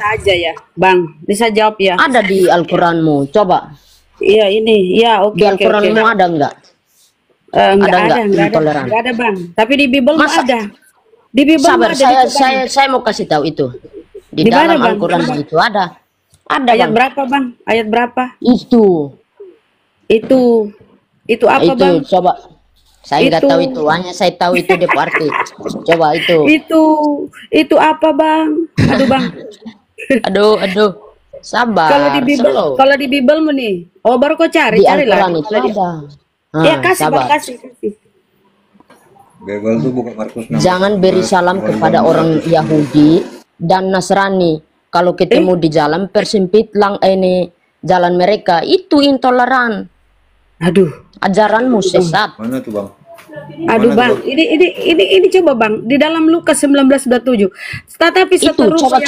saja ya, Bang. Bisa jawab ya? Ada di Al-Quranmu, coba. Iya ini, ya oke Di oke oke. Al-Quranmu ada enggak? Enggak ada, intoleran? enggak ada, Bang. Tapi di Bible Masa? ada. Di Bible Sabar, ada itu, Bang. saya mau kasih tahu itu. Di Di mana, dalam Bang? Al-Quran itu ada. Ada, Ayat Bang. berapa, Bang? Ayat berapa? Itu Apa, itu Bang? coba. Saya nggak Itu. tahu itu, hanya saya tahu itu di arti. Coba itu. Itu apa, Bang? Aduh, Bang. Aduh. Sabar. Kalau di Bible, slow. kalau di Bible nih. Oh, baru kau cari, Di carilah. Al-Quran itu Kalau di- ada. Ya, kasih, sabar. Bang, kasih. Bible tuh bukan Markus 16. Jangan beri salam kepada orang Yahudi dan Nasrani. Kalau ketemu di jalan persempit ini jalan mereka, itu intoleran. Aduh. Ajaranmu sesat. Mana tuh, Bang? Aduh, Bang, ini coba, Bang, di dalam Lukas 19:27. Tetapi seterusnya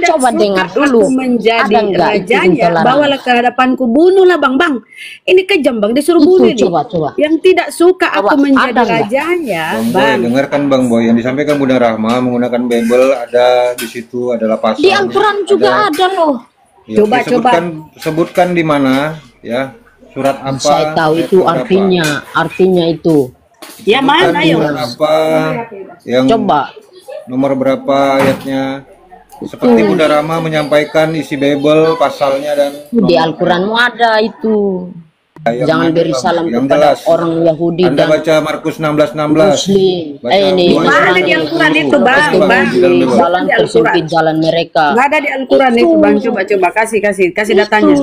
coba dengar dulu. aku menjadi Ada enggak itu rajanya, intoleran? bawalah ke hadapanku, bunuhlah, Bang. Ini kejam, Bang, disuruh bunuh ini. Coba. Yang tidak suka Coba, aku menjadi ada enggak? rajanya, Bang Boy, Bang. dengarkan Bang Boy yang disampaikan Bunda Rahma menggunakan Bible, ada di situ adalah pasal. Di Al-Quran juga ada loh. Ya, Coba. sebutkan di mana ya, surat apa? Saya tahu ayat itu berapa. artinya itu. Ya Sebutkan mana, ayo. surat apa? Yang Coba. nomor berapa ayatnya? Seperti Bunda Rahma menyampaikan isi Bible, pasalnya dan Di Al-Quranmu ada itu. yang Jangan mana, beri Bang? salam Yang kepada jelas. orang Yahudi Anda dan baca Markus 16:16. Muslim. Baca Ini dua Mana ayat di Al-Quran itu, Bang? Bang, Bang. di dalam Bible. jalan Di Al-Quran. tersempit jalan mereka. Nggak ada di Al-Quran itu, Bang. Coba kasih datanya.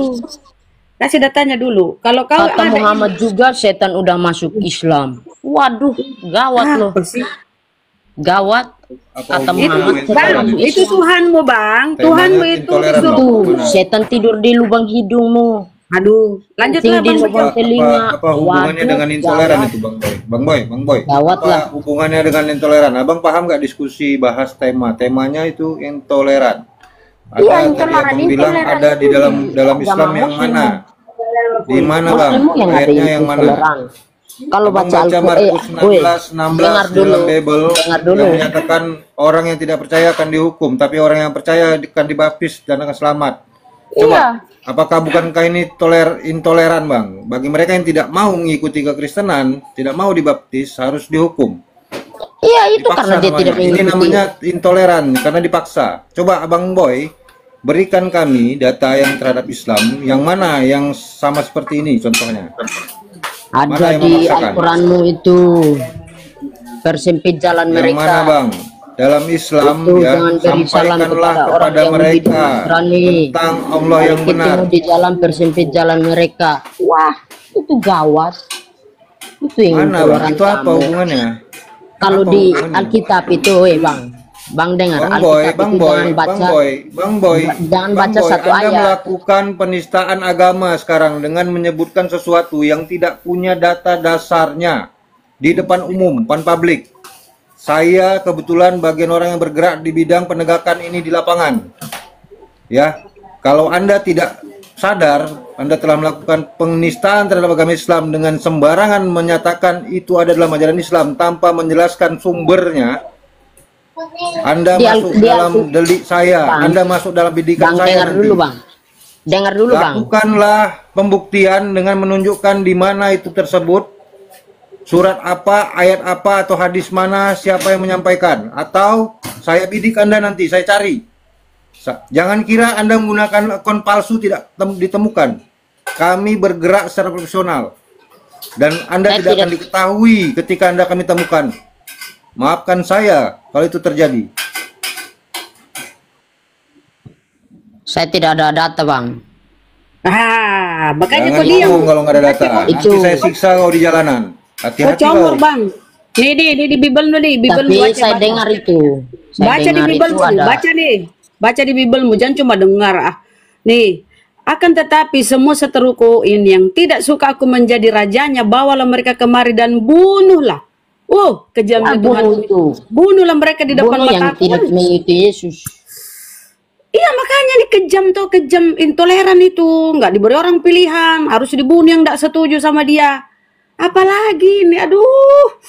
Kasih datanya dulu. Kalau kau Kata ada Muhammad juga setan udah masuk Islam. Waduh, gawat loh. apa sih? Gawat. Apa Kata hubungannya Muhammad itu, setan Bang, masuk itu Islam. Tuhanmu, Bang. Temanya Tuhanmu itu intoleran, disuruh. Bang. Tuh, setan tidur di lubang hidungmu. Aduh, lanjutlah, Kencing di Bang. lubang telinga. Apa hubungannya Waduh, dengan intoleran gawat. itu, Bang Boy? Bang Boy. Gawat Apa lah. hubungannya dengan intoleran? Abang paham nggak diskusi bahas temanya itu intoleran? Ada Iya, tadi intoleran, abang bilang intoleran ada di dalam agama Islam yang Muslim. mana? Di mana, Bang? Muslimmu yang ada Ayatnya yang yang mana? intoleran. Kalau Abang baca baca Markus 16 dengar di dulu, dalam Bible dengar dulu. yang menyatakan orang yang tidak percaya akan dihukum, tapi orang yang percaya akan dibaptis dan akan selamat. Coba, Iya. apakah bukankah ini intoleran, Bang? Bagi mereka yang tidak mau mengikuti kekristenan, tidak mau dibaptis, harus dihukum. Iya, itu Dipaksa karena dia namanya. tidak Ini mengikuti. namanya intoleran karena dipaksa. Coba Abang Boy berikan kami data yang terhadap Islam yang mana yang sama seperti ini contohnya. Mana Ada yang di memaksakan? Al-Quranmu itu. Persempit jalan Yang mereka. mana, Bang? Dalam Islam Itu ya, jangan beri salam sampaikanlah kepada orang kepada Yahudi mereka dan Nasrani. tentang Allah yang Ketemu benar. di jalan persempit jalan mereka. Wah, itu gawat. Itu yang Mana, Bang? intoleran Itu apa kamu. hubungannya? Kalau Apa di hubungannya? Alkitab itu, Bang dengar, Bang Boy, Alkitab Bang itu Boy, jangan baca. Bang Boy, Jangan Bang baca Boy, satu Anda ayat. melakukan penistaan agama sekarang dengan menyebutkan sesuatu yang tidak punya data dasarnya di depan umum, depan publik. Saya kebetulan bagian orang yang bergerak di bidang penegakan ini di lapangan. Ya, kalau Anda tidak sadar, Anda telah melakukan penistaan terhadap agama Islam dengan sembarangan menyatakan itu adalah ajaran Islam tanpa menjelaskan sumbernya. Anda masuk dalam delik saya, Bang. Anda masuk dalam bidikan Bang, saya dengar nanti. dulu, Bang. Dengar dulu, Bang. Lakukanlah pembuktian dengan menunjukkan di mana itu tersebut, surat apa, ayat apa, atau hadis mana, siapa yang menyampaikan, atau saya bidik Anda nanti, saya cari. Jangan kira Anda menggunakan akun palsu tidak ditemukan. Kami bergerak secara profesional dan Anda tidak akan diketahui ketika Anda kami temukan. Maafkan saya kalau itu terjadi. Saya tidak ada data, Bang. Makanya Jangan kau diam. ngomong kalau nggak ada data. Nanti Itu. saya siksa kau di jalanan. Kau Hati-hati comor, kau. Bang. Nih di Bible nih, Bible Tapi baca, saya baca. dengar itu. Saya Baca di dengar Bible itu mu, ada. baca nih. Baca di Bible mu, jangan cuma dengar. Nih, akan tetapi semua seteruku ini yang tidak suka aku menjadi rajanya, bawalah mereka kemari dan bunuhlah. Kejamnya Tuhan. Bunuh itu. Bunuhlah mereka di depan Bunuh yang mataku. tidak mengikuti Yesus. Iya, makanya nih kejam intoleran itu. Nggak diberi orang pilihan, harus dibunuh yang nggak setuju sama dia. Apalagi ini, aduh,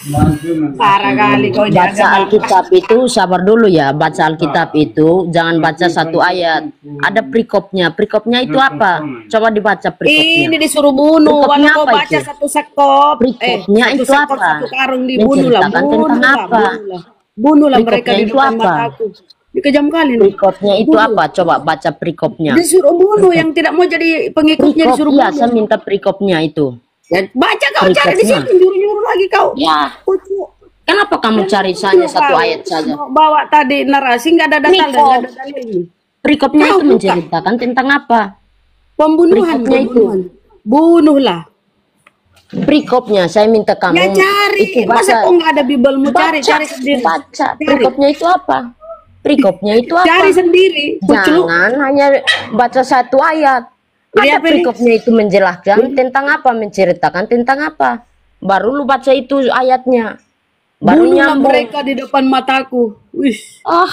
parah kali kau Baca jaga. Alkitab itu, sabar dulu ya. Baca Alkitab itu jangan baca satu ayat. Ada perikopnya. Perikopnya itu apa? Coba dibaca perikopnya. Ini disuruh bunuh, Perikopnya walau kau apa baca itu? satu sekop, Perikopnya satu itu sekop, apa? satu karung dibunuh lah, Menceritakan tentang apa? bunuhlah mereka Perikopnya di itu depan apa? mataku. Ini kejam kali nih. Perikopnya itu apa? Coba baca perikopnya. Disuruh bunuh yang tidak mau jadi pengikutnya Perikop, disuruh iya, bunuh. saya minta perikopnya itu. Ya, baca kau cari di Perikopnya. situ, nyuruh-nyuruh lagi kau. Ya, Kucu. kenapa kamu cari hanya satu ayat saja? Mau bawa tadi narasi nggak ada data, Perikop. nggak ada dalilnya. Perikopnya Kau itu buka. menceritakan tentang apa? Pembunuhan, Perikopnya itu. pembunuhan. Bunuhlah. Perikopnya saya minta kamu Ya cari. itu Masa kok nggak ada Bibelmu? Cari sendiri. baca. Cari. Perikopnya itu apa? Perikopnya itu apa? Cari sendiri. Kucu. Jangan hanya baca satu ayat. Jadi Ada apa ini? perikopnya itu menjelaskan tentang apa, menceritakan tentang apa. Baru lu baca itu ayatnya. Baru Bunuhlah nyambung. mereka di depan mataku. Wih, Ah,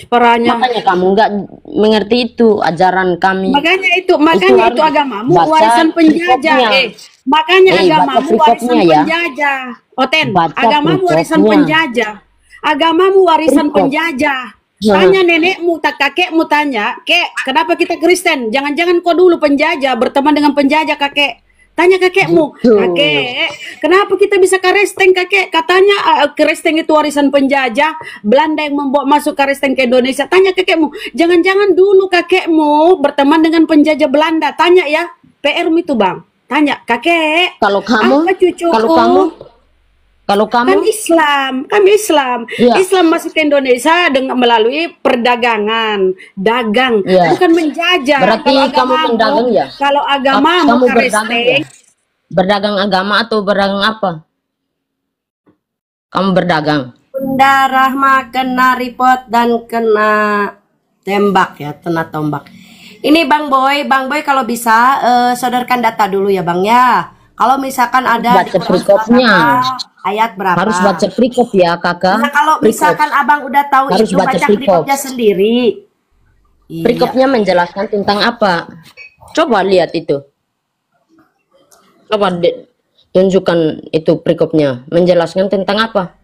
parahnya. makanya kamu nggak mengerti itu ajaran kami. Makanya itu harus agamamu baca warisan penjajah. perikopnya. Makanya baca agamamu perikopnya warisan ya. penjajah. Oten, Baca agamamu warisan perikopnya. penjajah. Agamamu warisan Perikop. penjajah. Ya. Tanya nenekmu, tak kakekmu tanya, kek, kenapa kita Kristen? Jangan-jangan kau dulu penjajah, berteman dengan penjajah kakek. Tanya kakekmu, Betul. kakek, kenapa kita bisa Karesteng kakek? Katanya Karesteng itu warisan penjajah, Belanda yang membawa masuk Karesteng ke Indonesia. Tanya kakekmu, jangan-jangan dulu kakekmu berteman dengan penjajah Belanda. Tanya ya, PR-mu itu bang. Tanya, kakek, Kalau kamu, apa cucuku? kalau kamu, Kami Islam. Iya. Islam masuk ke Indonesia dengan melalui perdagangan, dagang, Iya. bukan menjajah. Berarti Kalau kamu agamamu- mendagang ya? Kalau agamamu kamu berdagang Karesteng, ya? Berdagang agama atau berdagang apa? Kamu berdagang. Darah mah kena repot dan kena tembak ya, kena tombak. Ini Bang Boy kalau bisa sodorkan data dulu ya Bang ya. Kalau misalkan ada Baca perikopnya. ayat berapa? Harus baca perikop ya kakak. Nah, kalau Perikop. misalkan Abang udah tahu Harus itu baca baca perikop. perikopnya sendiri. Iya. Perikopnya menjelaskan tentang apa? Coba lihat itu. Coba tunjukkan itu perikopnya. Menjelaskan tentang apa?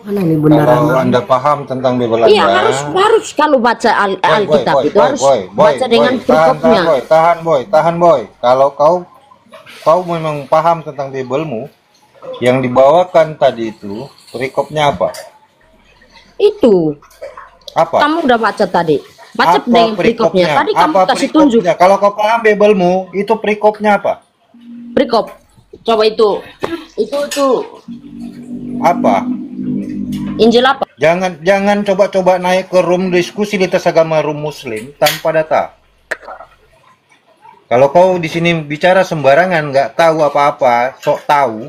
Mana nih Bunda Kalau Rama? Anda paham tentang Bibel Iya, Anda, harus kalau baca Alkitab itu harus baca dengan perikopnya. tahan boy. Kalau kau memang paham tentang Bibelmu, yang dibawakan tadi itu perikopnya apa? Itu. Apa? Kamu udah baca tadi. Baca Apa dengan perikopnya. Tadi kamu Apa kasih tunjuk. perikopnya? Kalau kau paham Bibelmu, itu perikopnya apa? Perikop. Coba itu. Itu Apa? Injil apa? Jangan coba-coba naik ke room diskusi lintas agama room Muslim tanpa data. Kalau kau di sini bicara sembarangan, nggak tahu apa-apa, sok tahu,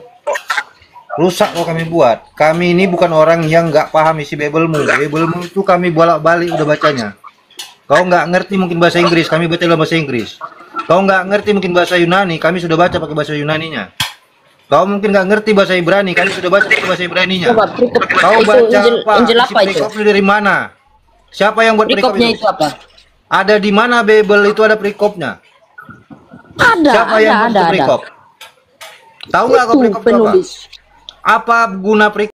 rusak kok kami buat. Kami ini bukan orang yang nggak paham isi Bibelmu. Bibelmu itu kami bolak-balik udah bacanya. Kau nggak ngerti mungkin bahasa Inggris, kami baca dalam bahasa Inggris. Kau nggak ngerti mungkin bahasa Yunani, kami sudah baca pakai bahasa Yunaninya. Kau mungkin nggak ngerti bahasa Ibrani, kami sudah baca pakai bahasa Ibraninya. Coba perikop. Kau Itu baca Injil apa? apa Isi itu? perikopnya dari mana? Siapa yang buat perikop Perikopnya itu? itu apa? Ada di mana Bible itu ada perikopnya? Ada, Siapa yang buat ada. perikop? Tahu nggak kau Itu perikop itu apa? penulis. Apa guna perikop?